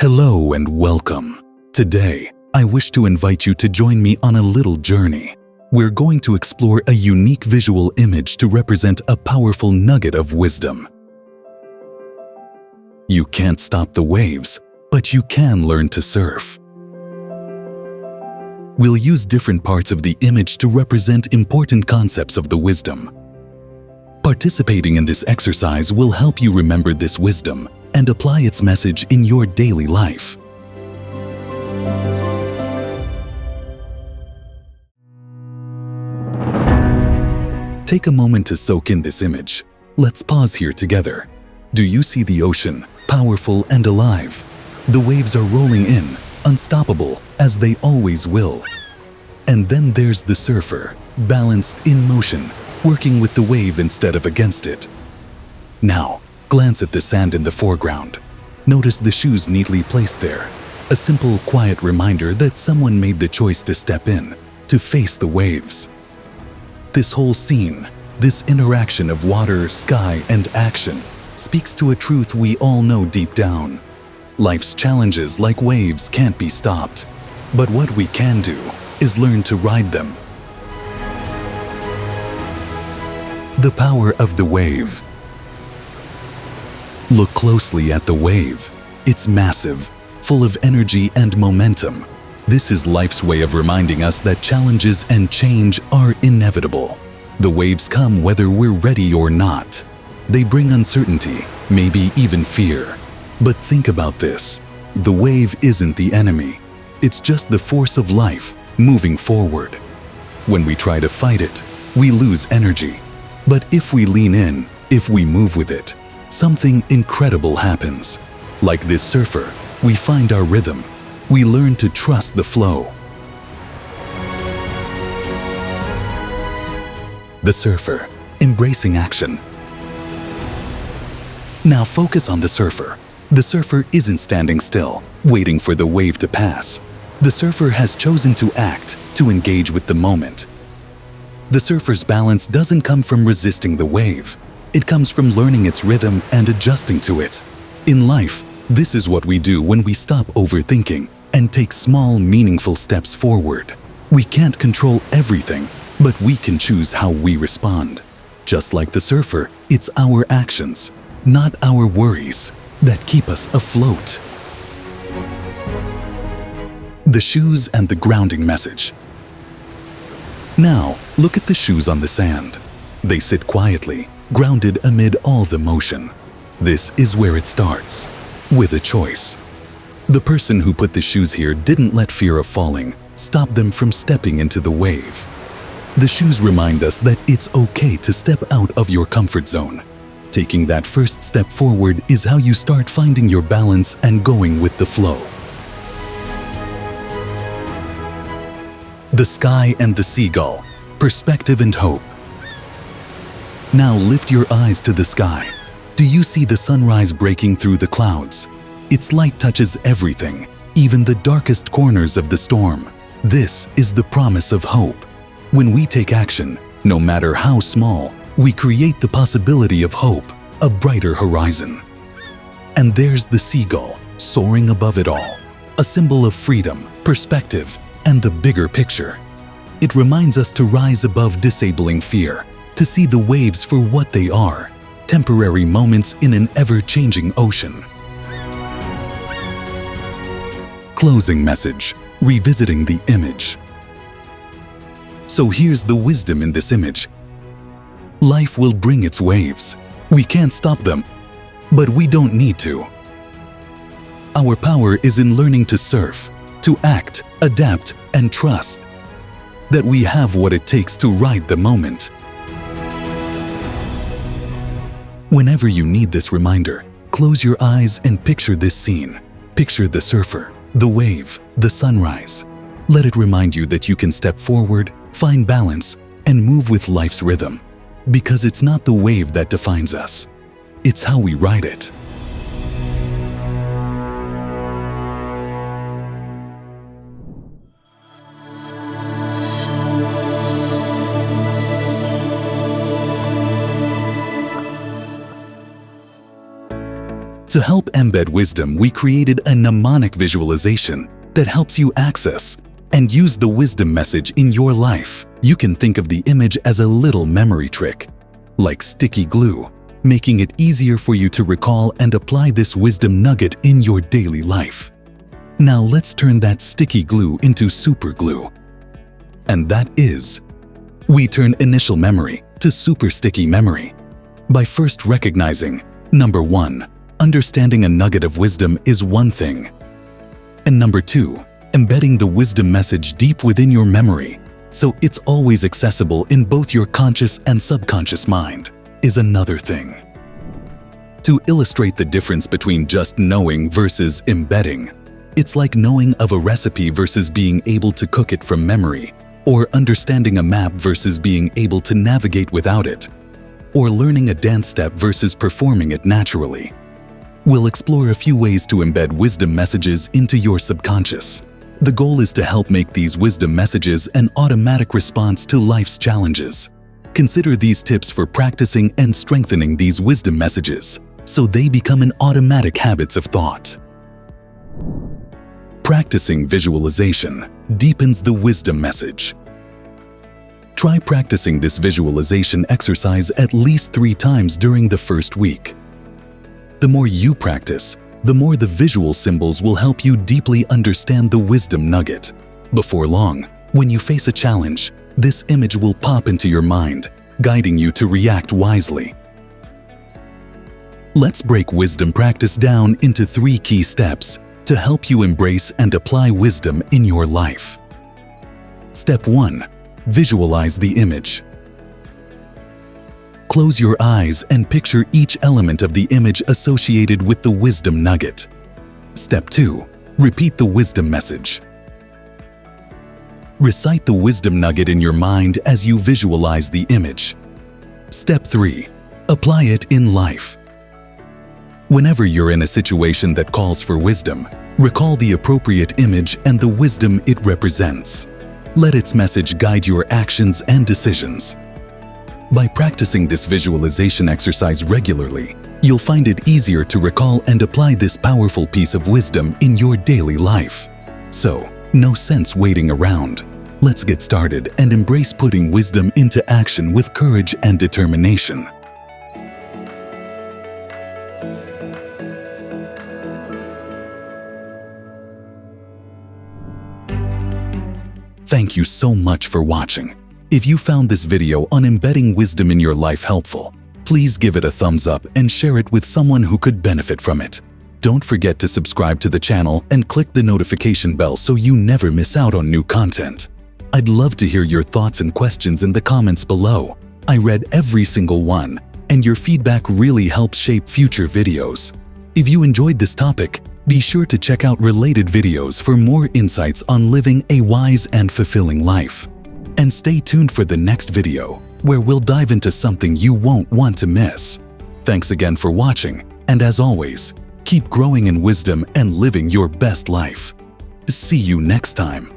Hello and welcome. Today, I wish to invite you to join me on a little journey. We're going to explore a unique visual image to represent a powerful nugget of wisdom. You can't stop the waves, but you can learn to surf. We'll use different parts of the image to represent important concepts of the wisdom. Participating in this exercise will help you remember this wisdom and apply its message in your daily life. Take a moment to soak in this image. Let's pause here together. Do you see the ocean, powerful and alive? The waves are rolling in, unstoppable, as they always will. And then there's the surfer, balanced in motion, working with the wave instead of against it. Now, glance at the sand in the foreground. Notice the shoes neatly placed there. A simple, quiet reminder that someone made the choice to step in, to face the waves. This whole scene, this interaction of water, sky, and action, speaks to a truth we all know deep down. Life's challenges, like waves, can't be stopped. But what we can do is learn to ride them. The power of the wave. Look closely at the wave. It's massive, full of energy and momentum. This is life's way of reminding us that challenges and change are inevitable. The waves come whether we're ready or not. They bring uncertainty, maybe even fear. But think about this. The wave isn't the enemy. It's just the force of life moving forward. When we try to fight it, we lose energy. But if we lean in, if we move with it, something incredible happens. Like this surfer, we find our rhythm. We learn to trust the flow. The surfer, embracing action. Now focus on the surfer. The surfer isn't standing still, waiting for the wave to pass. The surfer has chosen to act, to engage with the moment. The surfer's balance doesn't come from resisting the wave. It comes from learning its rhythm and adjusting to it. In life, this is what we do when we stop overthinking and take small, meaningful steps forward. We can't control everything, but we can choose how we respond. Just like the surfer, it's our actions, not our worries, that keep us afloat. The shoes and the grounding message. Now, look at the shoes on the sand. They sit quietly, grounded amid all the motion. This is where it starts, with a choice. The person who put the shoes here didn't let fear of falling stop them from stepping into the wave. The shoes remind us that it's okay to step out of your comfort zone. Taking that first step forward is how you start finding your balance and going with the flow. The sky and the seagull, perspective and hope. Now lift your eyes to the sky. Do you see the sunrise breaking through the clouds? Its light touches everything, even the darkest corners of the storm. This is the promise of hope. When we take action, no matter how small, we create the possibility of hope, a brighter horizon. And there's the seagull, soaring above it all, a symbol of freedom, perspective, and the bigger picture. It reminds us to rise above disabling fear, to see the waves for what they are, temporary moments in an ever-changing ocean. Closing message, revisiting the image. So here's the wisdom in this image. Life will bring its waves. We can't stop them, but we don't need to. Our power is in learning to surf, to act, adapt, and trust that we have what it takes to ride the moment. Whenever you need this reminder, close your eyes and picture this scene. Picture the surfer, the wave, the sunrise. Let it remind you that you can step forward, find balance, and move with life's rhythm. Because it's not the wave that defines us. It's how we ride it. To help embed wisdom, we created a mnemonic visualization that helps you access and use the wisdom message in your life. You can think of the image as a little memory trick, like sticky glue, making it easier for you to recall and apply this wisdom nugget in your daily life. Now let's turn that sticky glue into super glue. And that is, we turn initial memory to super sticky memory by first recognizing, number 1, understanding a nugget of wisdom is one thing. And number 2, embedding the wisdom message deep within your memory, so it's always accessible in both your conscious and subconscious mind, is another thing. To illustrate the difference between just knowing versus embedding, it's like knowing of a recipe versus being able to cook it from memory, or understanding a map versus being able to navigate without it, or learning a dance step versus performing it naturally. We'll explore a few ways to embed wisdom messages into your subconscious. The goal is to help make these wisdom messages an automatic response to life's challenges. Consider these tips for practicing and strengthening these wisdom messages so they become an automatic habits of thought. Practicing visualization deepens the wisdom message. Try practicing this visualization exercise at least 3 times during the first week. The more you practice, the more the visual symbols will help you deeply understand the wisdom nugget. Before long, when you face a challenge, this image will pop into your mind, guiding you to react wisely. Let's break wisdom practice down into 3 key steps to help you embrace and apply wisdom in your life. Step 1. Visualize the image. Close your eyes and picture each element of the image associated with the wisdom nugget. Step 2. Repeat the wisdom message. Recite the wisdom nugget in your mind as you visualize the image. Step 3. Apply it in life. Whenever you're in a situation that calls for wisdom, recall the appropriate image and the wisdom it represents. Let its message guide your actions and decisions. By practicing this visualization exercise regularly, you'll find it easier to recall and apply this powerful piece of wisdom in your daily life. So, no sense waiting around. Let's get started and embrace putting wisdom into action with courage and determination. Thank you so much for watching. If you found this video on embedding wisdom in your life helpful, please give it a thumbs up and share it with someone who could benefit from it. Don't forget to subscribe to the channel and click the notification bell so you never miss out on new content. I'd love to hear your thoughts and questions in the comments below. I read every single one, and your feedback really helps shape future videos. If you enjoyed this topic, be sure to check out related videos for more insights on living a wise and fulfilling life. And stay tuned for the next video, where we'll dive into something you won't want to miss. Thanks again for watching, and as always, keep growing in wisdom and living your best life. See you next time.